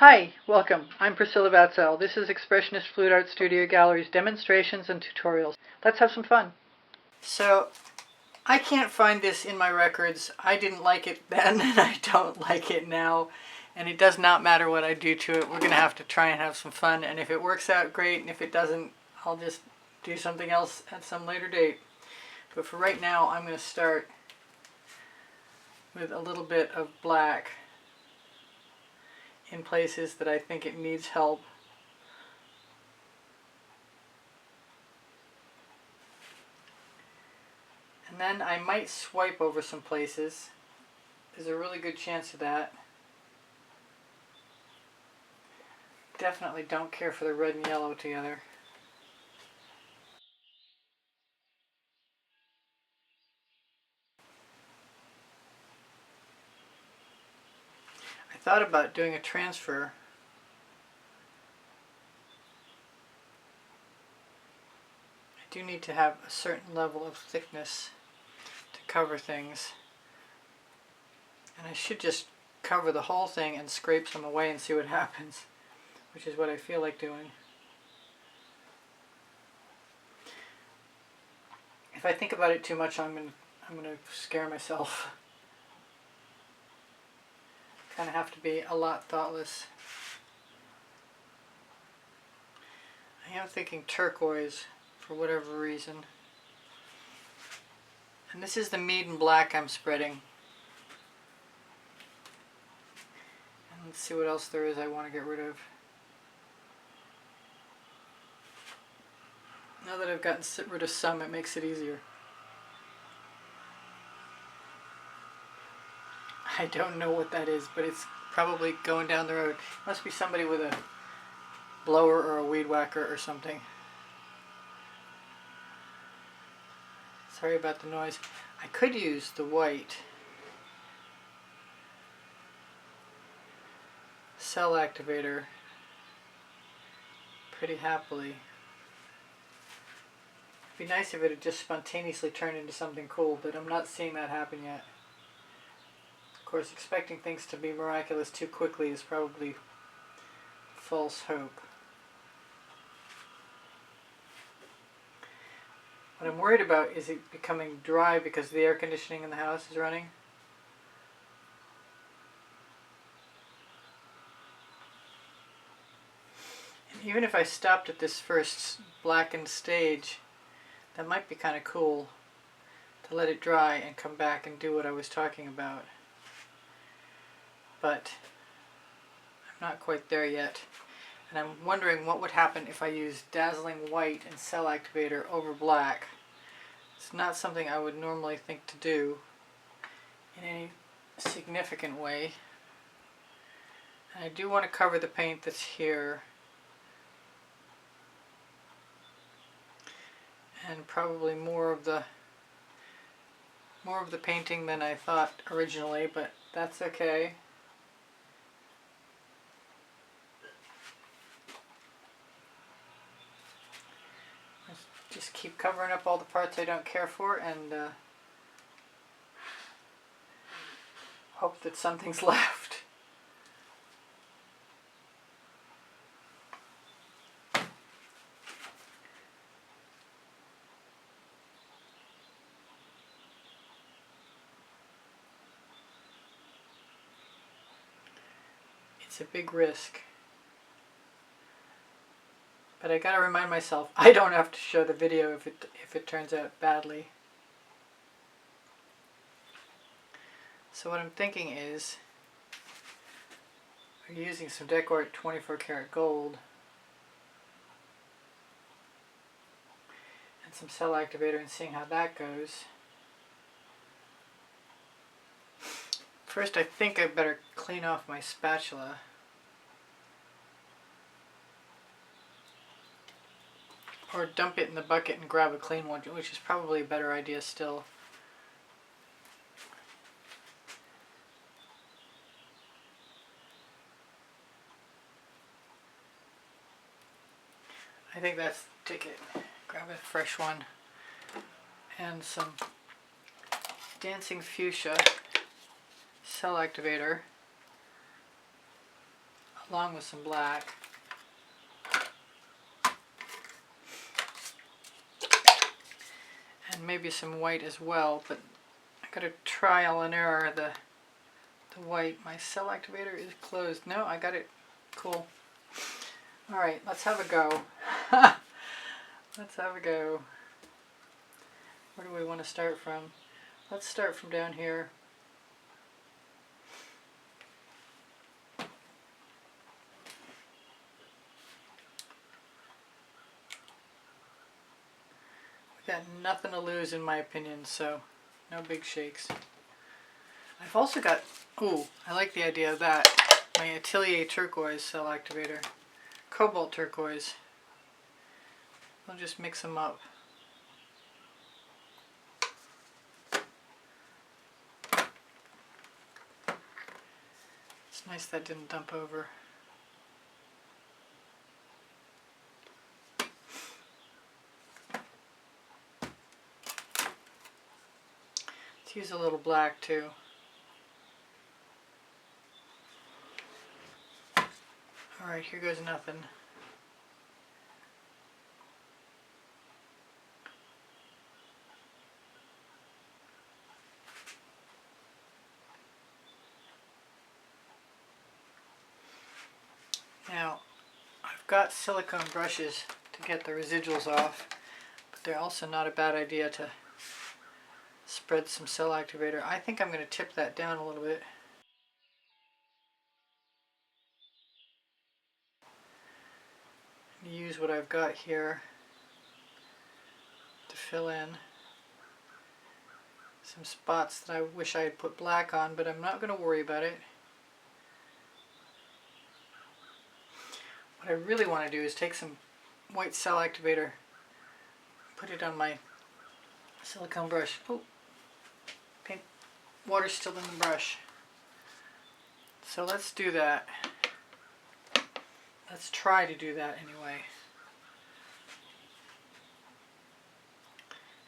Hi, welcome. I'm Priscilla Batzell. This is Expressionist Fluid Art Studio Gallery's demonstrations and tutorials. Let's have some fun. So, I can't find this in my records. I didn't like it then and I don't like it now. And it does not matter what I do to it. We're going to have to try and have some fun. And if it works out, great. And if it doesn't, I'll just do something else at some later date. But for right now, I'm going to start with a little bit of black in places that I think it needs help. And then I might swipe over some places. There's a really good chance of that. Definitely don't care for the red and yellow together. I thought about doing a transfer. I do need to have a certain level of thickness to cover things. And I should just cover the whole thing and scrape some away and see what happens, which is what I feel like doing. If I think about it too much, I'm gonna scare myself. Kind of have to be a lot thoughtless. I am thinking turquoise for whatever reason. And this is the mead and black I'm spreading. And let's see what else there is I want to get rid of. Now that I've gotten rid of some, it makes it easier. I don't know what that is, but it's probably going down the road. Must be somebody with a blower or a weed whacker or something. Sorry about the noise. I could use the white cell activator pretty happily. It'd be nice if it had just spontaneously turned into something cool, but I'm not seeing that happen yet. Of course, expecting things to be miraculous too quickly is probably false hope. What I'm worried about is it becoming dry because the air conditioning in the house is running. And even if I stopped at this first blackened stage, that might be kind of cool to let it dry and come back and do what I was talking about. But I'm not quite there yet. And I'm wondering what would happen if I used dazzling white and cell activator over black. It's not something I would normally think to do in any significant way. And I do want to cover the paint that's here. And probably more of the painting than I thought originally, but that's okay. Just keep covering up all the parts I don't care for and hope that something's left. It's a big risk. But I gotta remind myself, I don't have to show the video if it turns out badly. So what I'm thinking is, I'm using some Decor 24 karat gold and some cell activator and seeing how that goes. First, I think I better clean off my spatula. Or dump it in the bucket and grab a clean one, which is probably a better idea still. I think that's the ticket. Grab a fresh one. And some Dancing Fuchsia cell activator. along with some black. And maybe some white as well, but I gotta trial and error the white. My cell activator is closed. No, I got it. Cool. Alright, let's have a go. Let's have a go. Where do we want to start from? Let's start from down here. Got nothing to lose in my opinion, so no big shakes. I've also got, ooh, I like the idea of that, my Atelier turquoise cell activator, cobalt turquoise. I'll just mix them up. It's nice that didn't dump over. Use a little black too. Alright, here goes nothing. Now, I've got silicone brushes to get the residuals off, but they're also not a bad idea to spread some cell activator. I think I'm going to tip that down a little bit. Use what I've got here to fill in some spots that I wish I had put black on, but I'm not going to worry about it. What I really want to do is take some white cell activator, put it on my silicone brush. Oh, paint water's still in the brush. So let's do that. Let's try to do that anyway.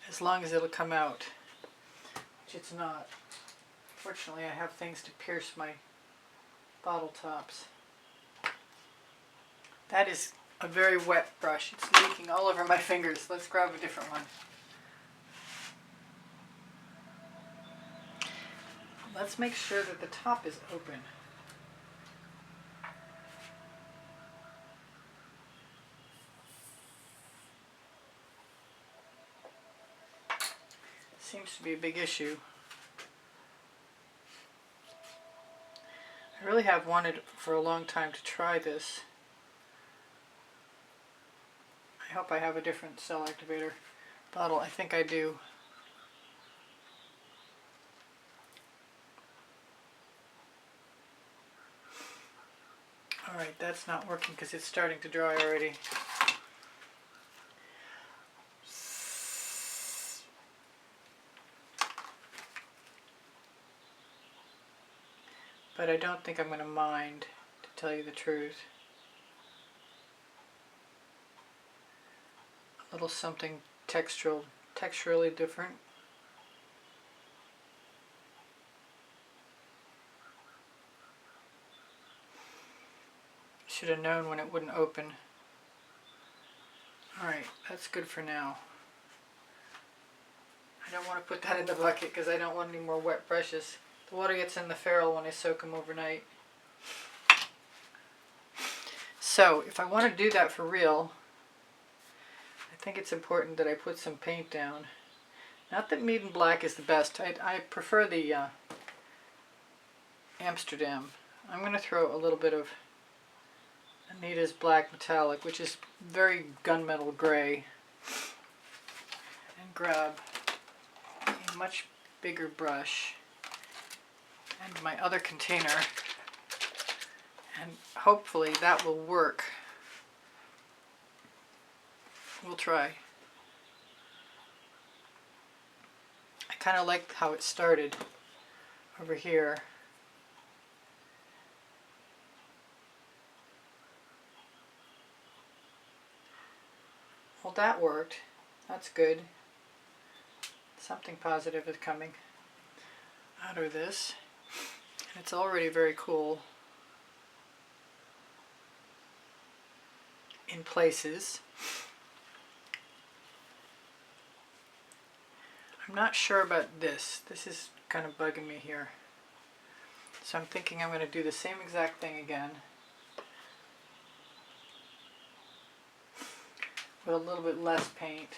As long as it'll come out, which it's not. Fortunately, I have things to pierce my bottle tops. That is a very wet brush. It's leaking all over my fingers. Let's grab a different one. Let's make sure that the top is open. Seems to be a big issue. I really have wanted for a long time to try this. I hope I have a different cell activator bottle. I think I do. Alright, that's not working because it's starting to dry already. But I don't think I'm going to mind, to tell you the truth. A little something texturally different. Should have known when it wouldn't open. Alright, that's good for now. I don't want to put that in the bucket because I don't want any more wet brushes. The water gets in the ferrule when I soak them overnight. So, if I want to do that for real, I think it's important that I put some paint down. Not that Mead and Black is the best. I prefer the Amsterdam. I'm going to throw a little bit of Anita's Black Metallic, which is very gunmetal gray, and grab a much bigger brush and my other container, and hopefully that will work. We'll try. I kind of like how it started over here. Well, that worked. That's good. Something positive is coming out of this. And it's already very cool. in places. I'm not sure about this. This is kind of bugging me here. So I'm thinking I'm going to do the same exact thing again with a little bit less paint.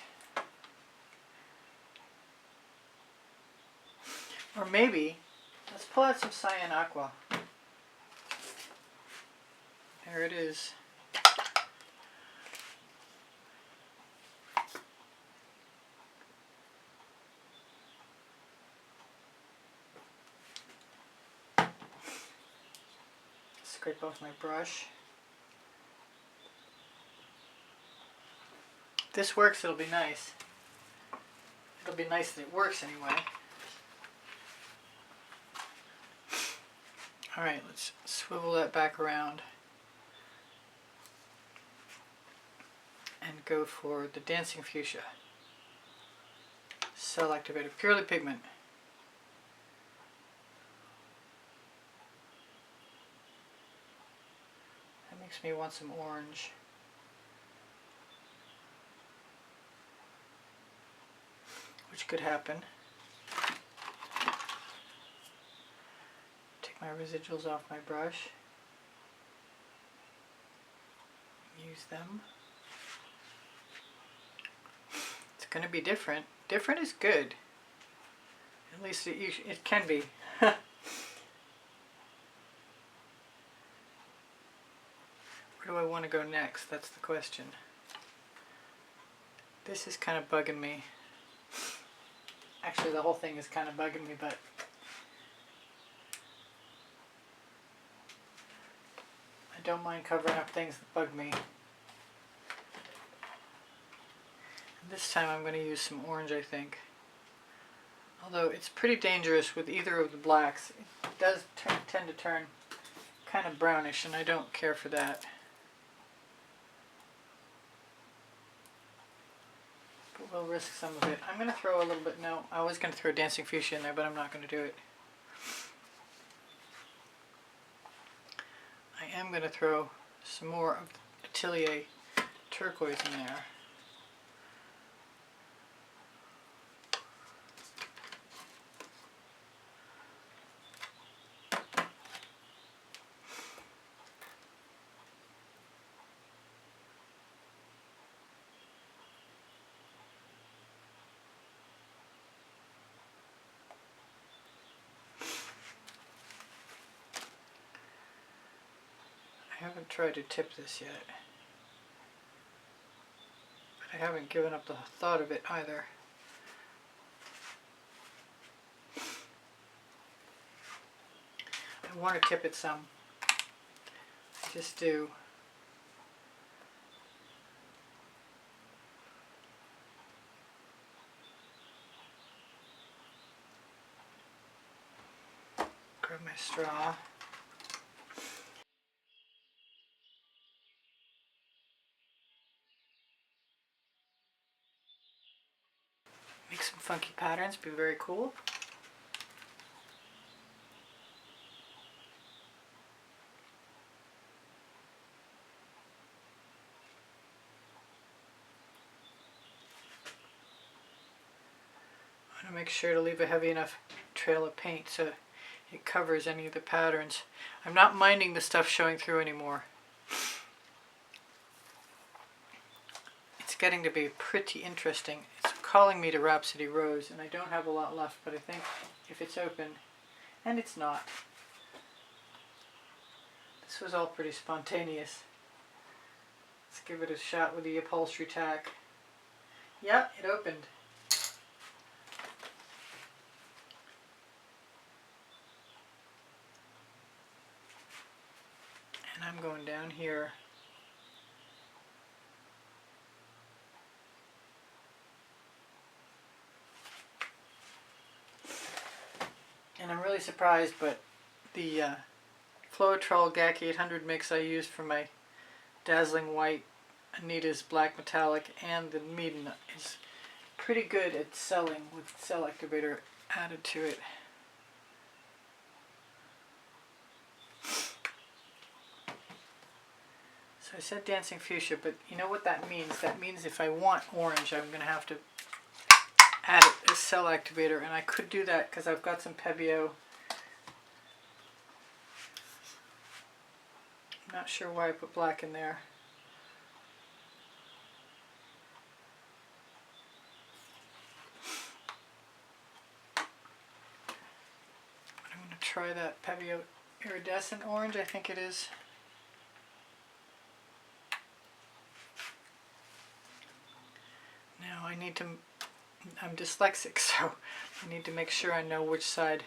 Or maybe, let's pull out some cyan aqua. There it is. Scrape off my brush. If this works, it'll be nice. It'll be nice that it works anyway. Alright, let's swivel that back around and go for the Dancing Fuchsia. Cell activated, purely pigment. That makes me want some orange. Which could happen. My residuals off my brush. Use them. It's going to be different. Different is good. At least it can be. Where do I want to go next? That's the question. This is kind of bugging me. Actually, the whole thing is kind of bugging me, but I don't mind covering up things that bug me. And this time I'm going to use some orange, I think. Although it's pretty dangerous with either of the blacks. It does tend to turn kind of brownish, and I don't care for that. But we'll risk some of it. I'm going to throw a little bit, no, I was going to throw Dancing Fuchsia in there, but I'm not going to do it. I am going to throw some more of the Atelier turquoise in there. I haven't tried to tip this yet, but I haven't given up the thought of it either. I want to tip it some. I just do. Grab my straw. Make some funky patterns, be very cool. I want to make sure to leave a heavy enough trail of paint so it covers any of the patterns. I'm not minding the stuff showing through anymore. It's getting to be pretty interesting. It's calling me to Rhapsody Rose, and I don't have a lot left, but I think if it's open, and it's not. This was all pretty spontaneous. Let's give it a shot with the upholstery tack. Yeah, it opened. And I'm going down here. And I'm really surprised, but the Floetrol GAC 800 mix I used for my Dazzling White, Anita's Black Metallic, and the Meaden is pretty good at selling with cell activator added to it. So I said dancing fuchsia, but you know what that means? That means if I want orange, I'm going to have to add a cell activator, and I could do that because I've got some Pebeo. I'm not sure why I put black in there. I'm going to try that Pebeo iridescent orange, I think it is. Now I need to, I'm dyslexic, so I need to make sure I know which side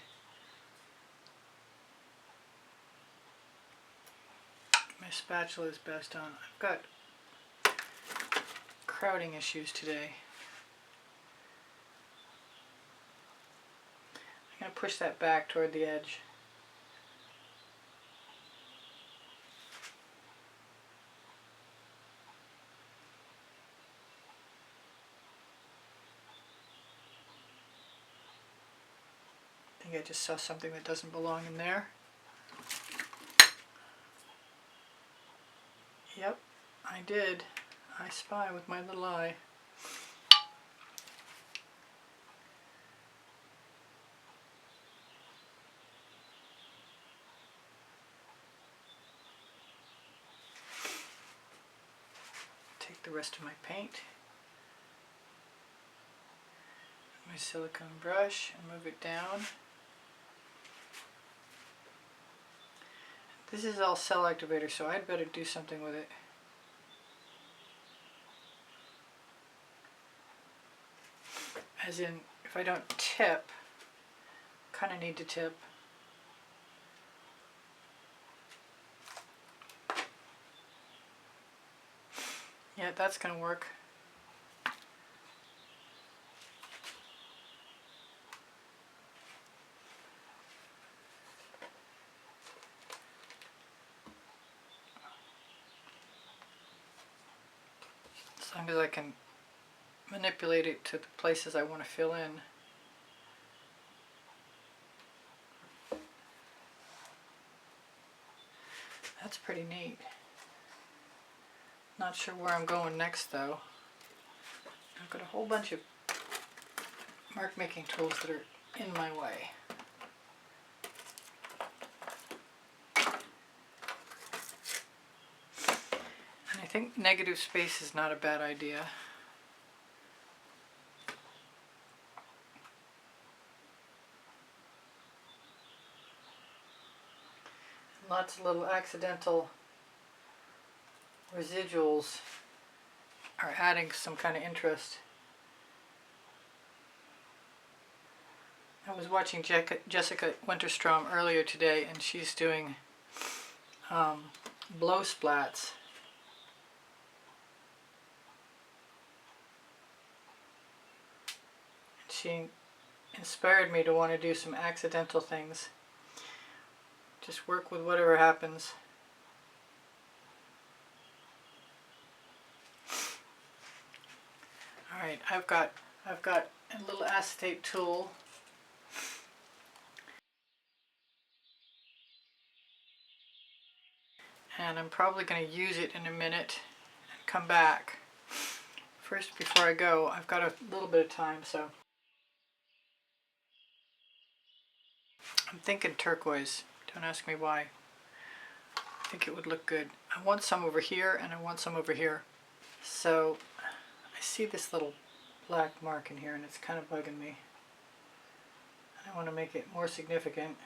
my spatula is best on. I've got crowding issues today. I'm going to push that back toward the edge. I think I just saw something that doesn't belong in there. Yep, I did. I spy with my little eye. Take the rest of my paint, my silicone brush, and move it down. This is all cell activator, so I'd better do something with it. As in, if I don't tip, kind of need to tip. Yeah, that's going to work. As long as I can manipulate it to the places I want to fill in. That's pretty neat. Not sure where I'm going next though. I've got a whole bunch of mark making tools that are in my way. And I think negative space is not a bad idea. Lots of little accidental residuals are adding some kind of interest. I was watching Jessica Winterstrom earlier today, and she's doing blow splats. She inspired me to want to do some accidental things. Just work with whatever happens. All right, I've got a little acetate tool. And I'm probably going to use it in a minute and come back. First, before I go, I've got a little bit of time, so I'm thinking turquoise. Don't ask me why. I think it would look good. I want some over here and I want some over here. So I see this little black mark in here and it's kind of bugging me. I want to make it more significant.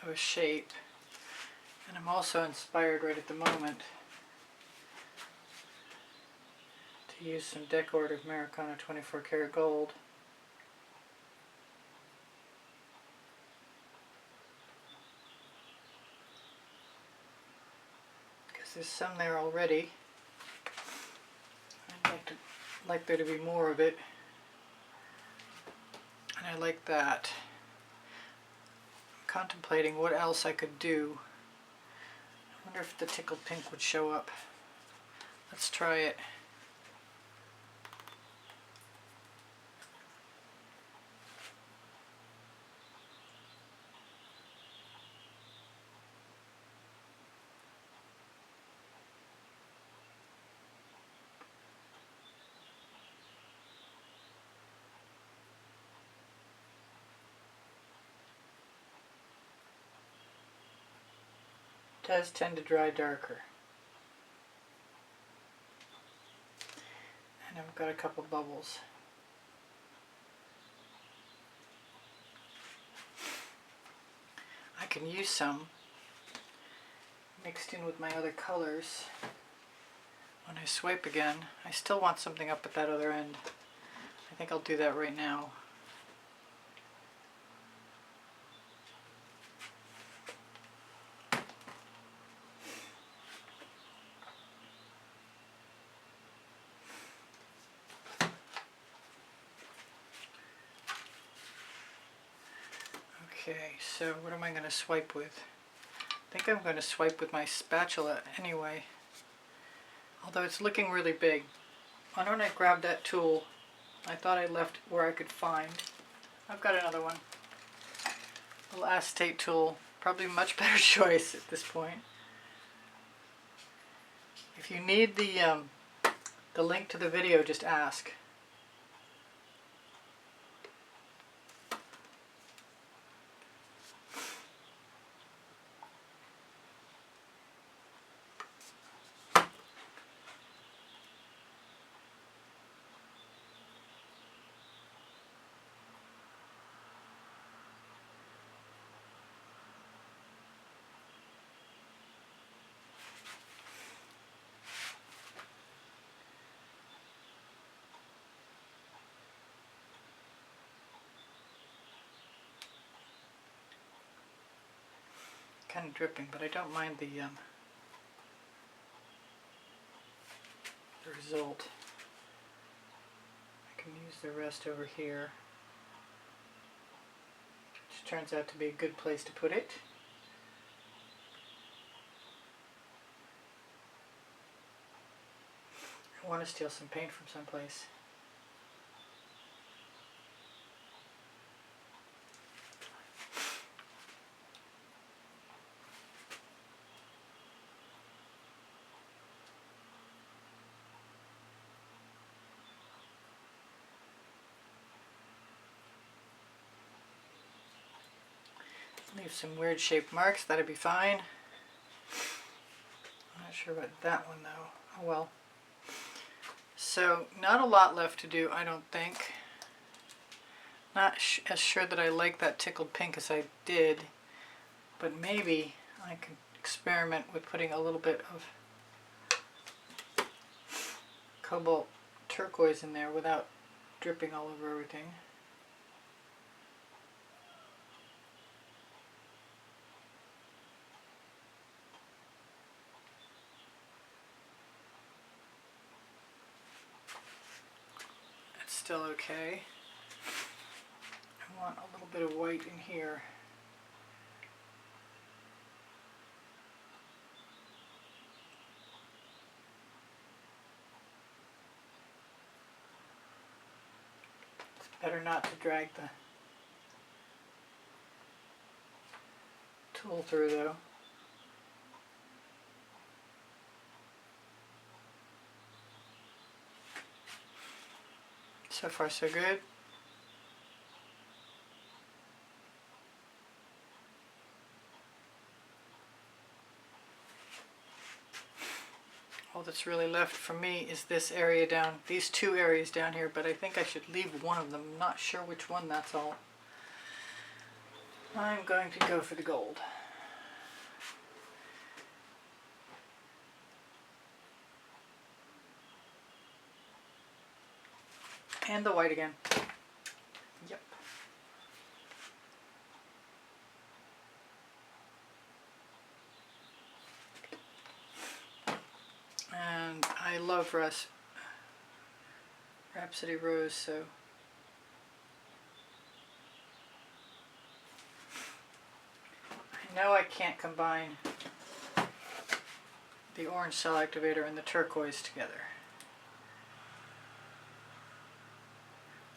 Of a shape. And I'm also inspired right at the moment to use some Decor of Americana 24 karat gold. Because there's some there already. I'd like there to be more of it. And I like that. I'm contemplating what else I could do. I wonder if the Tickled Pink would show up. Let's try it. does tend to dry darker. And I've got a couple bubbles. I can use some mixed in with my other colors. When I swipe again, I still want something up at that other end. I think I'll do that right now. Okay, so what am I going to swipe with? I think I'm going to swipe with my spatula anyway. Although it's looking really big. Why don't I grab that tool? I thought I left where I could find. I've got another one. A little acetate tool. Probably a much better choice at this point. If you need the link to the video, just ask. Kind of dripping, but I don't mind the result. I can use the rest over here, which turns out to be a good place to put it. I want to steal some paint from someplace. Leave some weird shaped marks, that'd be fine. I'm not sure about that one though. Oh well. So, not a lot left to do, I don't think. Not as sure that I like that tickled pink as I did, but maybe I can experiment with putting a little bit of cobalt turquoise in there without dripping all over everything. Still okay. I want a little bit of white in here. It's better not to drag the tool through though. So far so good. All that's really left for me is this area down, these two areas down here, but I think I should leave one of them. I'm not sure which one, that's all. I'm going to go for the gold. And the white again. Yep. And I love Rhapsody Rose, so I know I can't combine the orange cell activator and the turquoise together.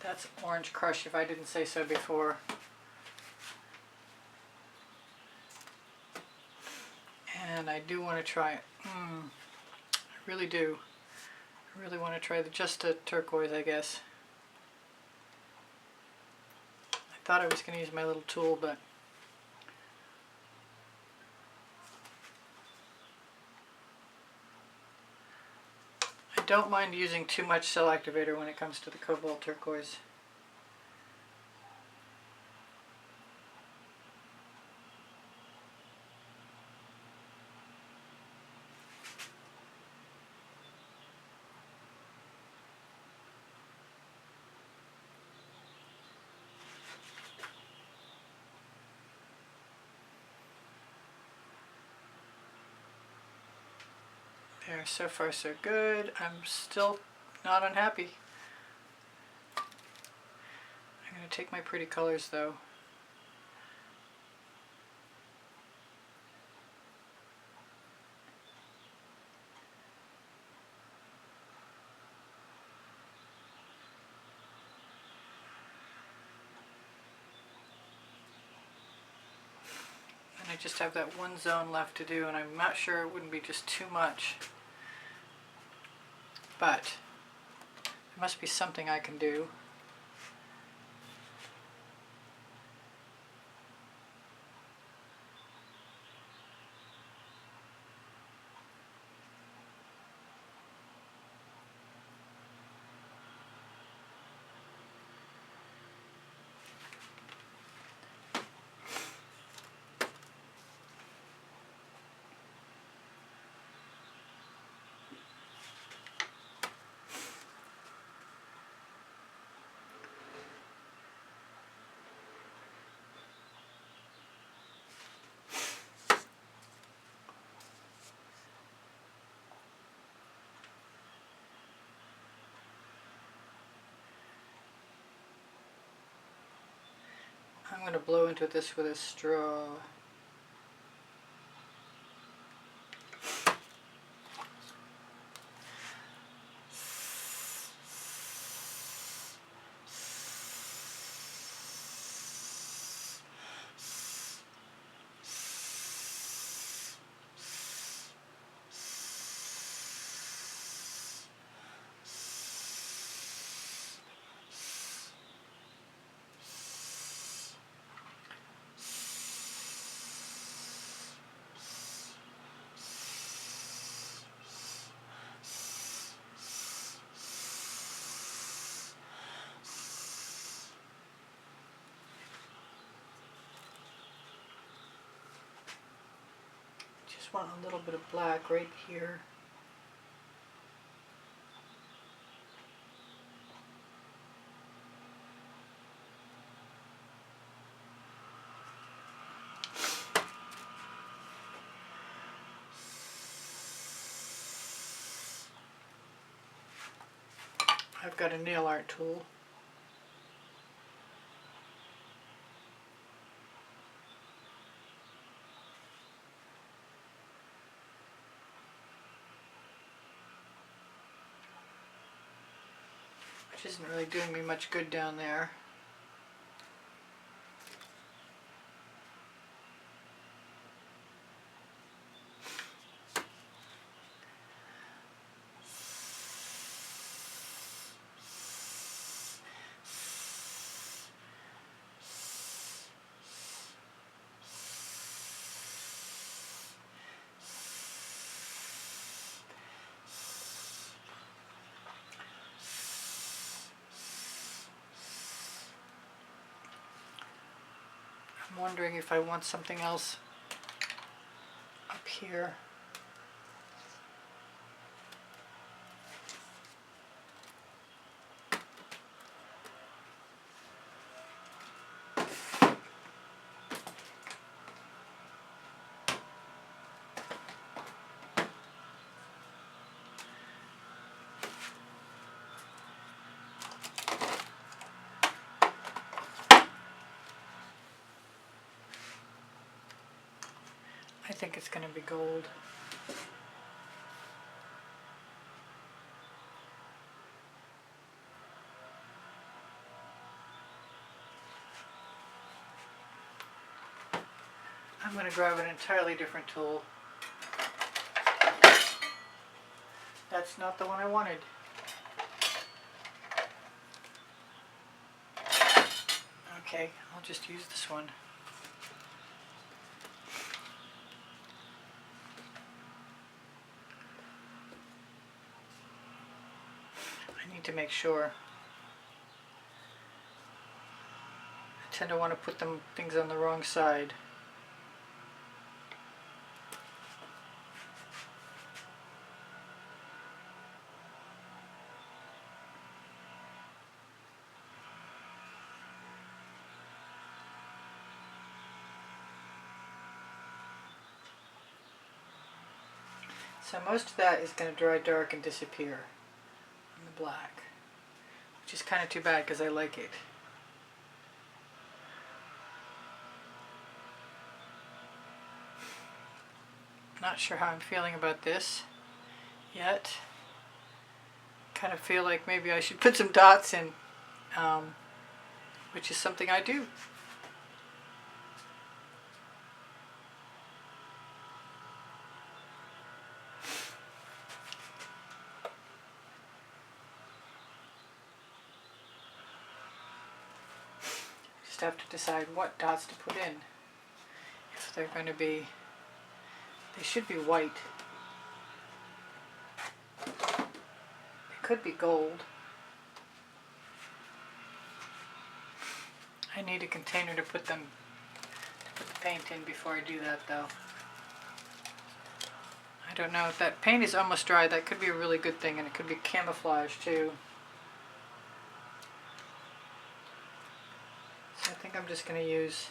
That's Orange Crush, if I didn't say so before. And I do want to try it. I really do. I really want to try just a turquoise, I guess. I thought I was going to use my little tool, but don't mind using too much cell activator when it comes to the cobalt turquoise. There, so far so good. I'm still not unhappy. I'm going to take my pretty colors though. And I just have that one zone left to do, and I'm not sure it wouldn't be just too much. But there must be something I can do. I'm going to blow into this with a straw. Want a little bit of black right here. I've got a nail art tool. Which isn't really doing me much good down there. I'm wondering if I want something else up here. I think it's going to be gold. I'm going to grab an entirely different tool. That's not the one I wanted. Okay, I'll just use this one. need to make sure. I tend to want to put things on the wrong side. So most of that is going to dry dark and disappear in the black, which is kind of too bad because I like it. Not sure how I'm feeling about this yet. Kind of feel like maybe I should put some dots in, which is something I do. Just have to decide what dots to put in. If they're going to be, they should be white. They could be gold. I need a container to put the paint in before I do that though. I don't know if that paint is almost dry. That could be a really good thing, and it could be camouflage too. So I think I'm just going to use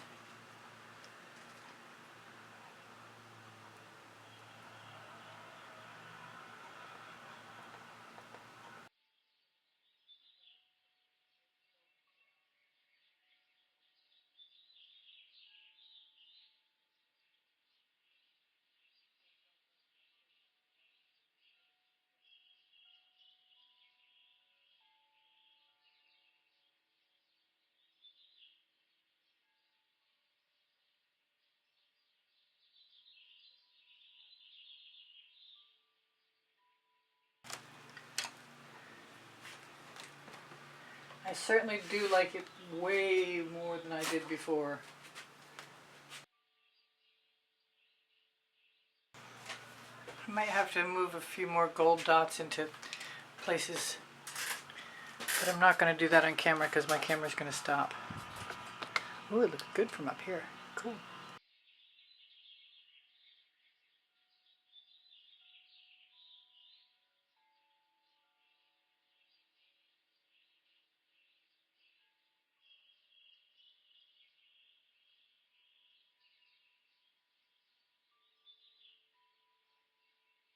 I certainly do like it way more than I did before. I might have to move a few more gold dots into places, but I'm not going to do that on camera because my camera's going to stop. Ooh, it looks good from up here. Cool.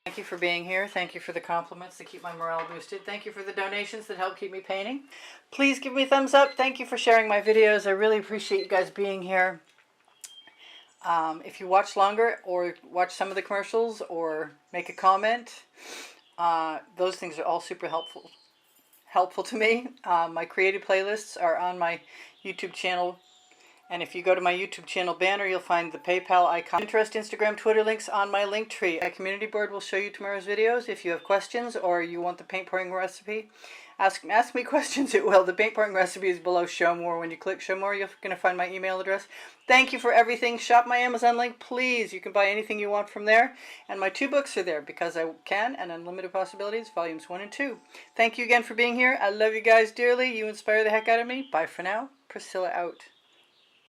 Thank you for being here. Thank you for the compliments that keep my morale boosted. Thank you for the donations that help keep me painting. Please give me a thumbs up. Thank you for sharing my videos. I really appreciate you guys being here. If you watch longer or watch some of the commercials or make a comment, those things are all super helpful to me. My creative playlists are on my YouTube channel. And if you go to my YouTube channel banner, you'll find the PayPal icon. Pinterest, Instagram, Twitter links on my link tree. My community board will show you tomorrow's videos. If you have questions or you want the paint pouring recipe, ask me questions, it will. The paint pouring recipe is below Show More. When you click Show More, you're going to find my email address. Thank you for everything. Shop my Amazon link, please. You can buy anything you want from there. And my 2 books are there, Because I Can and Unlimited Possibilities, volumes 1 and 2. Thank you again for being here. I love you guys dearly. You inspire the heck out of me. Bye for now. Priscilla out.